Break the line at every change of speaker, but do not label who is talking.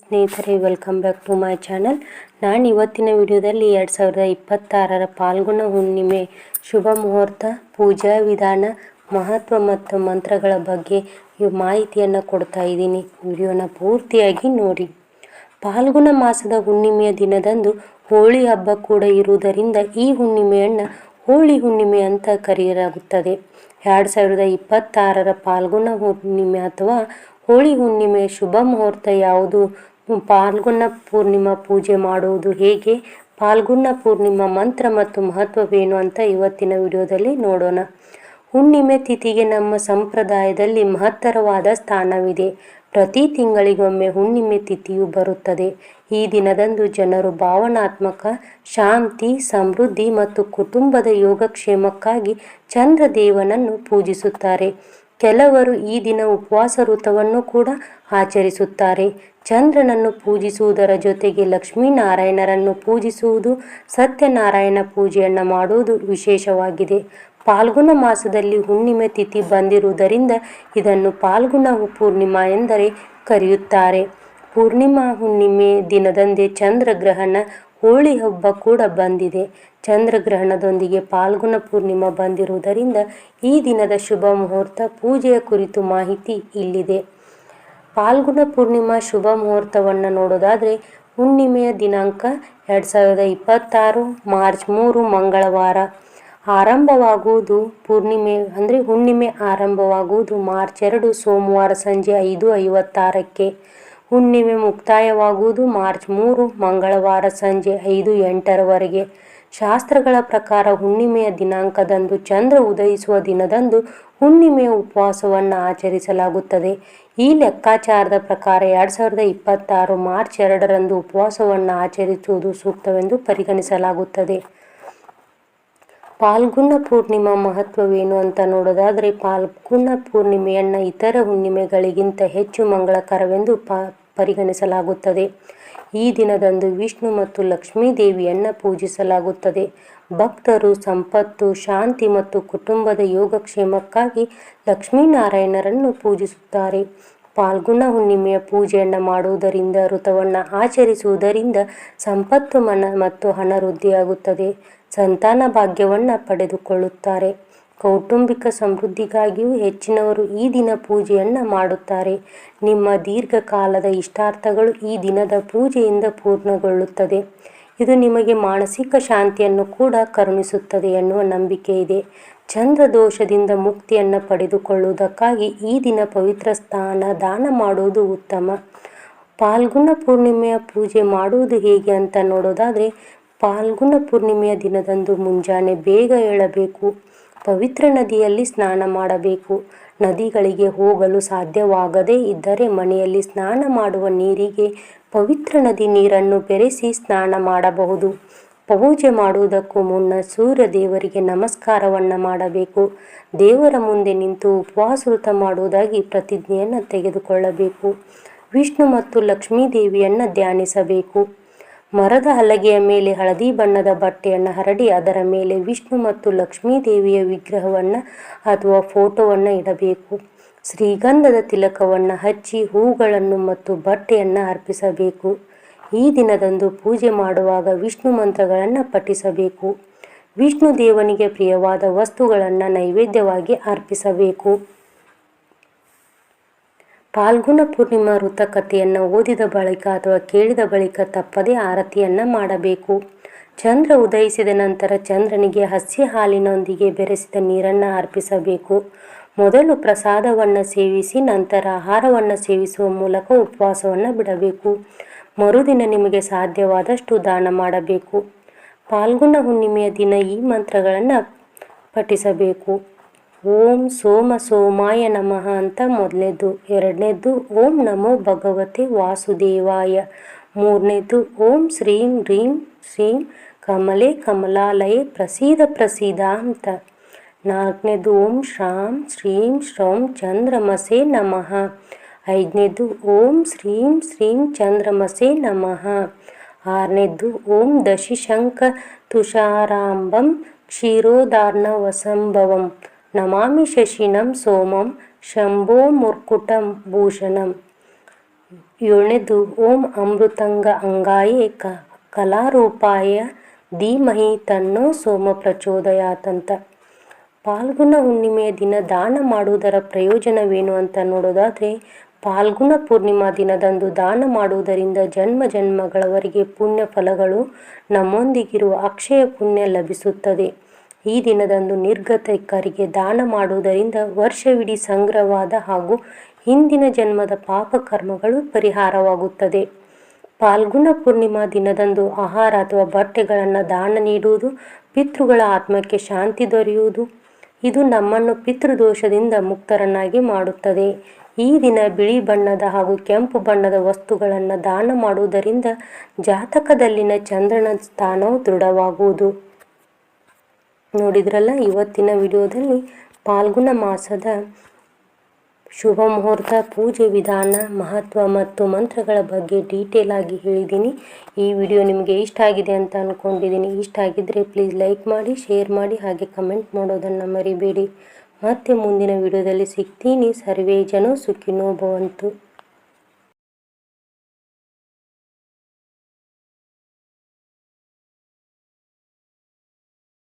ಸ್ನೇಹಿತರೆ, welcome back to my channel. ನಾನು ಇವತ್ತಿನ ವಿಡಿಯೋದಲ್ಲಿ 2026 ಫಾಲ್ಗುಣ ಹುಣ್ಣಿಮೆ ಶುಭ ಮುಹೂರ್ತ, ಪೂಜಾ ವಿಧಾನ, ಮಹತ್ವ ಮತ್ತು ಮಂತ್ರಗಳ ಬಗ್ಗೆ ಮಾಹಿತಿಯನ್ನು ಕೊಡ್ತಾ ಇದ್ದೀನಿ. ವಿಡಿಯೋನ ಪೂರ್ತಿಯಾಗಿ ನೋಡಿ. ಫಾಲ್ಗುಣ ಮಾಸದ ಹುಣ್ಣಿಮೆಯ ದಿನದಂದು ಹೋಳಿ ಹಬ್ಬ ಕೂಡ ಇರುವುದರಿಂದ ಈ ಹುಣ್ಣಿಮೆಯನ್ನು ಹೋಳಿ ಹುಣ್ಣಿಮೆ ಅಂತ ಕರೆಯಲಾಗುತ್ತದೆ. 2026 ಫಾಲ್ಗುಣ ಹುಣ್ಣಿಮೆ ಅಥವಾ ಹೋಳಿ ಹುಣ್ಣಿಮೆಯ ಶುಭ ಮುಹೂರ್ತ ಯಾವುದು? ಫಾಲ್ಗುಣ ಪೂರ್ಣಿಮಾ ಪೂಜೆ ಮಾಡುವುದು ಹೇಗೆ? ಫಾಲ್ಗುಣ ಪೂರ್ಣಿಮಾ ಮಂತ್ರ ಮತ್ತು ಮಹತ್ವವೇನು ಅಂತ ಇವತ್ತಿನ ವಿಡಿಯೋದಲ್ಲಿ ನೋಡೋಣ. ಹುಣ್ಣಿಮೆ ತಿಥಿಗೆ ನಮ್ಮ ಸಂಪ್ರದಾಯದಲ್ಲಿ ಮಹತ್ತರವಾದ ಸ್ಥಾನವಿದೆ. ಪ್ರತಿ ತಿಂಗಳಿಗೊಮ್ಮೆ ಹುಣ್ಣಿಮೆ ತಿಥಿಯು ಬರುತ್ತದೆ. ಈ ದಿನದಂದು ಜನರು ಭಾವನಾತ್ಮಕ ಶಾಂತಿ, ಸಮೃದ್ಧಿ ಮತ್ತು ಕುಟುಂಬದ ಯೋಗಕ್ಷೇಮಕ್ಕಾಗಿ ಚಂದ್ರದೇವನನ್ನು ಪೂಜಿಸುತ್ತಾರೆ. ಕೆಲವರು ಈ ದಿನ ಉಪವಾಸ ವ್ರತವನ್ನು ಕೂಡ ಆಚರಿಸುತ್ತಾರೆ. ಚಂದ್ರನನ್ನು ಪೂಜಿಸುವುದರ ಜೊತೆಗೆ ಲಕ್ಷ್ಮೀನಾರಾಯಣರನ್ನು ಪೂಜಿಸುವುದು, ಸತ್ಯನಾರಾಯಣ ಪೂಜೆಯನ್ನು ಮಾಡುವುದು ವಿಶೇಷವಾಗಿದೆ. ಫಾಲ್ಗುಣ ಮಾಸದಲ್ಲಿ ಹುಣ್ಣಿಮೆ ತಿಥಿ ಬಂದಿರುವುದರಿಂದ ಇದನ್ನು ಫಾಲ್ಗುಣ ಪೂರ್ಣಿಮಾ ಎಂದರೆ ಕರೆಯುತ್ತಾರೆ. ಪೂರ್ಣಿಮಾ ಹುಣ್ಣಿಮೆ ದಿನದಂದೇ ಚಂದ್ರಗ್ರಹಣ, ಹೋಳಿ ಹಬ್ಬ ಕೂಡ ಬಂದಿದೆ. ಚಂದ್ರಗ್ರಹಣದೊಂದಿಗೆ ಫಾಲ್ಗುಣ ಪೂರ್ಣಿಮಾ ಬಂದಿರುವುದರಿಂದ ಈ ದಿನದ ಶುಭ ಮುಹೂರ್ತ, ಪೂಜೆಯ ಕುರಿತು ಮಾಹಿತಿ ಇಲ್ಲಿದೆ. ಫಾಲ್ಗುಣ ಪೂರ್ಣಿಮಾ ಶುಭ ಮುಹೂರ್ತವನ್ನು ನೋಡೋದಾದರೆ, ಹುಣ್ಣಿಮೆಯ ದಿನಾಂಕ 2026 ಮಾರ್ಚ್ 3 ಮಂಗಳವಾರ. ಆರಂಭವಾಗುವುದು ಹುಣ್ಣಿಮೆ ಆರಂಭವಾಗುವುದು ಮಾರ್ಚ್ 2 ಸೋಮವಾರ ಸಂಜೆ 5:56ಕ್ಕೆ. ಹುಣ್ಣಿಮೆ ಮುಕ್ತಾಯವಾಗುವುದು ಮಾರ್ಚ್ 3 ಮಂಗಳವಾರ ಸಂಜೆ 5:08ರವರೆಗೆ. ಶಾಸ್ತ್ರಗಳ ಪ್ರಕಾರ ಹುಣ್ಣಿಮೆಯ ದಿನಾಂಕದಂದು ಚಂದ್ರ ಉದಯಿಸುವ ದಿನದಂದು ಹುಣ್ಣಿಮೆಯ ಉಪವಾಸವನ್ನು ಆಚರಿಸಲಾಗುತ್ತದೆ. ಈ ಲೆಕ್ಕಾಚಾರದ ಪ್ರಕಾರ 2026 ಮಾರ್ಚ್ 2ರಂದು ಉಪವಾಸವನ್ನು ಆಚರಿಸುವುದು ಸೂಕ್ತವೆಂದು ಪರಿಗಣಿಸಲಾಗುತ್ತದೆ. ಫಾಲ್ಗುಣ ಪೂರ್ಣಿಮಾ ಮಹತ್ವವೇನು ಅಂತ ನೋಡೋದಾದರೆ, ಫಾಲ್ಗುಣ ಪೂರ್ಣಿಮೆಯನ್ನು ಇತರ ಹುಣ್ಣಿಮೆಗಳಿಗಿಂತ ಹೆಚ್ಚು ಮಂಗಳಕರವೆಂದು ಪರಿಗಣಿಸಲಾಗುತ್ತದೆ. ಈ ದಿನದಂದು ವಿಷ್ಣು ಮತ್ತು ಲಕ್ಷ್ಮೀ ದೇವಿಯನ್ನು ಪೂಜಿಸಲಾಗುತ್ತದೆ. ಭಕ್ತರು ಸಂಪತ್ತು, ಶಾಂತಿ ಮತ್ತು ಕುಟುಂಬದ ಯೋಗಕ್ಷೇಮಕ್ಕಾಗಿ ಲಕ್ಷ್ಮೀನಾರಾಯಣರನ್ನು ಪೂಜಿಸುತ್ತಾರೆ. ಫಾಲ್ಗುಣ ಹುಣ್ಣಿಮೆಯ ಪೂಜೆಯನ್ನು ಮಾಡುವುದರಿಂದ, ವ್ರತವನ್ನು ಆಚರಿಸುವುದರಿಂದ ಸಂಪತ್ತು ಮತ್ತು ಹಣ ವೃದ್ಧಿಯಾಗುತ್ತದೆ. ಸಂತಾನ ಭಾಗ್ಯವನ್ನು ಪಡೆದುಕೊಳ್ಳುತ್ತಾರೆ. ಕೌಟುಂಬಿಕ ಸಮೃದ್ಧಿಗಾಗಿಯೂ ಹೆಚ್ಚಿನವರು ಈ ದಿನ ಪೂಜೆಯನ್ನು ಮಾಡುತ್ತಾರೆ. ನಿಮ್ಮ ದೀರ್ಘಕಾಲದ ಇಷ್ಟಾರ್ಥಗಳು ಈ ದಿನದ ಪೂಜೆಯಿಂದ ಪೂರ್ಣಗೊಳ್ಳುತ್ತದೆ. ಇದು ನಿಮಗೆ ಮಾನಸಿಕ ಶಾಂತಿಯನ್ನು ಕೂಡ ಕರುಣಿಸುತ್ತದೆ ಎನ್ನುವ ನಂಬಿಕೆ ಇದೆ. ಚಂದ್ರ ದೋಷದಿಂದ ಮುಕ್ತಿಯನ್ನು ಪಡೆದುಕೊಳ್ಳುವುದಕ್ಕಾಗಿ ಈ ದಿನ ಪವಿತ್ರ ದಾನ ಮಾಡುವುದು ಉತ್ತಮ. ಫಾಲ್ಗುಣ ಪೂರ್ಣಿಮೆಯ ಪೂಜೆ ಮಾಡುವುದು ಹೇಗೆ ಅಂತ ನೋಡೋದಾದರೆ, ಫಾಲ್ಗುಣ ಪೂರ್ಣಿಮೆಯ ದಿನದಂದು ಮುಂಜಾನೆ ಬೇಗ ಏಳಬೇಕು. ಪವಿತ್ರ ನದಿಯಲ್ಲಿ ಸ್ನಾನ ಮಾಡಬೇಕು. ನದಿಗಳಿಗೆ ಹೋಗಲು ಸಾಧ್ಯವಾಗದೇ ಇದ್ದರೆ ಮನೆಯಲ್ಲಿ ಸ್ನಾನ ಮಾಡುವ ನೀರಿಗೆ ಪವಿತ್ರ ನದಿ ನೀರನ್ನು ಬೆರೆಸಿ ಸ್ನಾನ ಮಾಡಬಹುದು. ಪೂಜೆ ಮಾಡುವುದಕ್ಕೂ ಮುನ್ನ ಸೂರ್ಯ ದೇವರಿಗೆ ನಮಸ್ಕಾರವನ್ನು ಮಾಡಬೇಕು. ದೇವರ ಮುಂದೆ ನಿಂತು ಉಪವಾಸ ವ್ರತ ಮಾಡುವುದಾಗಿ ಪ್ರತಿಜ್ಞೆಯನ್ನು ತೆಗೆದುಕೊಳ್ಳಬೇಕು. ವಿಷ್ಣು ಮತ್ತು ಲಕ್ಷ್ಮೀ ದೇವಿಯನ್ನು ಧ್ಯಾನಿಸಬೇಕು. ಮರದ ಹಲಗೆಯ ಮೇಲೆ ಹಳದಿ ಬಣ್ಣದ ಬಟ್ಟೆಯನ್ನು ಹರಡಿ ಅದರ ಮೇಲೆ ವಿಷ್ಣು ಮತ್ತು ಲಕ್ಷ್ಮೀ ದೇವಿಯ ವಿಗ್ರಹವನ್ನು ಅಥವಾ ಫೋಟೋವನ್ನು ಇಡಬೇಕು. ಶ್ರೀಗಂಧದ ತಿಲಕವನ್ನು ಹಚ್ಚಿ ಹೂಗಳನ್ನು ಮತ್ತು ಬಟ್ಟೆಯನ್ನು ಅರ್ಪಿಸಬೇಕು. ಈ ದಿನದಂದು ಪೂಜೆ ಮಾಡುವಾಗ ವಿಷ್ಣು ಮಂತ್ರಗಳನ್ನು ಪಠಿಸಬೇಕು. ವಿಷ್ಣು ದೇವನಿಗೆ ಪ್ರಿಯವಾದ ವಸ್ತುಗಳನ್ನು ನೈವೇದ್ಯವಾಗಿ ಅರ್ಪಿಸಬೇಕು. ಫಾಲ್ಗುಣ ಪೂರ್ಣಿಮಾ ವೃತ ಕಥೆಯನ್ನು ಓದಿದ ಬಳಿಕ ಅಥವಾ ಕೇಳಿದ ಬಳಿಕ ತಪ್ಪದೇ ಆರತಿಯನ್ನು ಮಾಡಬೇಕು. ಚಂದ್ರ ಉದಯಿಸಿದ ನಂತರ ಚಂದ್ರನಿಗೆ ಹಸಿ ಹಾಲಿನೊಂದಿಗೆ ಬೆರೆಸಿದ ನೀರನ್ನು ಅರ್ಪಿಸಬೇಕು. ಮೊದಲು ಪ್ರಸಾದವನ್ನು ಸೇವಿಸಿ ನಂತರ ಆಹಾರವನ್ನು ಸೇವಿಸುವ ಮೂಲಕ ಉಪವಾಸವನ್ನು ಬಿಡಬೇಕು. ಮರುದಿನ ನಿಮಗೆ ಸಾಧ್ಯವಾದಷ್ಟು ದಾನ ಮಾಡಬೇಕು. ಫಾಲ್ಗುಣ ಹುಣ್ಣಿಮೆಯ ದಿನ ಈ ಮಂತ್ರಗಳನ್ನು ಪಠಿಸಬೇಕು. ಓಂ ಸೋಮಾಯ ನಮಃ ಅಂತ ಮೊದಲನೇದು. ಎರಡನೇದು ಓಂ ನಮೋ ಭಗವತೆ ವಾಸುದೇವಾಯ. ಮೂರನೇದು ಓಂ ಶ್ರೀಂ ಹ್ರೀಂ ಶ್ರೀಂ ಕಮಲೆ ಕಮಲಾಲಯೇ ಪ್ರಸೀದ ಅಂತ. ನಾಲ್ಕನೇದು ಓಂ ಶ್ರಾಂ ಶ್ರೀಂ ಶ್ರೌಂ ಚಂದ್ರಮಸೆ ನಮಃ. ಐದನೇದು ಓಂ ಶ್ರೀಂ ಚಂದ್ರಮಸೆ ನಮಃ. ಆರನೇದು ಓಂ ದಶಿಶಂಕ ತುಷಾರಾಂಬಂ ಕ್ಷೀರೋದಾರ್ಣವಸಂಭವಂ ನಮಾಮಿ ಶಶಿನಂ ಸೋಮಂ ಶಂಭೋ ಮುರ್ಕುಟ ಭೂಷಣಂ. ಏಳನೇದು ಓಂ ಅಮೃತಂಗ ಅಂಗಾಯೇ ಕಲಾರೂಪಾಯ ಧೀಮಹಿ ತನ್ನೋ ಸೋಮ ಪ್ರಚೋದಯಾತ್ ಅಂತ. ಪಾಲ್ಗುಣ ಹುಣ್ಣಿಮೆಯ ದಿನ ದಾನ ಮಾಡುವುದರ ಪ್ರಯೋಜನವೇನು ಅಂತ ನೋಡೋದಾದರೆ, ಪಾಲ್ಗುಣ ಪೂರ್ಣಿಮಾ ದಿನದಂದು ದಾನ ಮಾಡುವುದರಿಂದ ಜನ್ಮ ಜನ್ಮಗಳವರೆಗೆ ಪುಣ್ಯ ಫಲಗಳು ನಮ್ಮೊಂದಿಗಿರುವ ಅಕ್ಷಯ ಪುಣ್ಯ ಲಭಿಸುತ್ತದೆ. ಈ ದಿನದಂದು ನಿರ್ಗತಿಕರಿಗೆ ದಾನ ಮಾಡುವುದರಿಂದ ವರ್ಷವಿಡೀ ಸಂಗ್ರಹವಾದ ಹಾಗೂ ಹಿಂದಿನ ಜನ್ಮದ ಪಾಪಕರ್ಮಗಳು ಪರಿಹಾರವಾಗುತ್ತದೆ. ಪಾಲ್ಗುಣ ಪೂರ್ಣಿಮಾ ದಿನದಂದು ಆಹಾರ ಅಥವಾ ಬಟ್ಟೆಗಳನ್ನು ದಾನ ನೀಡುವುದು ಪಿತೃಗಳ ಆತ್ಮಕ್ಕೆ ಶಾಂತಿ ದೊರೆಯುವುದು. ಇದು ನಮ್ಮನ್ನು ಪಿತೃದೋಷದಿಂದ ಮುಕ್ತರನ್ನಾಗಿ ಮಾಡುತ್ತದೆ. ಈ ದಿನ ಬಿಳಿ ಬಣ್ಣದ ಹಾಗೂ ಕೆಂಪು ಬಣ್ಣದ ವಸ್ತುಗಳನ್ನು ದಾನ ಮಾಡುವುದರಿಂದ ಜಾತಕದಲ್ಲಿನ ಚಂದ್ರನ ಸ್ಥಾನವು ದೃಢವಾಗುವುದು. ನೋಡಿದ್ರಲ್ಲ, ಇವತ್ತಿನ ವಿಡಿಯೋದಲ್ಲಿ ಪಾಲ್ಗುಣ ಮಾಸದ ಶುಭ ಮುಹೂರ್ತ, ಪೂಜೆ ವಿಧಾನ, ಮಹತ್ವ ಮತ್ತು ಮಂತ್ರಗಳ ಬಗ್ಗೆ ಡೀಟೇಲ್ ಆಗಿ ಹೇಳಿದ್ದೀನಿ. ಈ ವಿಡಿಯೋ ನಿಮಗೆ ಇಷ್ಟ ಆಗಿದೆ ಅಂತ ಅಂದ್ಕೊಂಡಿದ್ದೀನಿ. ಇಷ್ಟ ಆಗಿದ್ದರೆ ಪ್ಲೀಸ್ ಲೈಕ್ ಮಾಡಿ, ಶೇರ್ ಮಾಡಿ, ಹಾಗೆ ಕಮೆಂಟ್ ಮಾಡೋದನ್ನು ಮರಿಬೇಡಿ. ಮತ್ತೆ ಮುಂದಿನ ವಿಡಿಯೋದಲ್ಲಿ ಸಿಗ್ತೀನಿ. ಸರ್ವೇ ಜನೋ ಸುಖಿನೋ ಭವಂತು.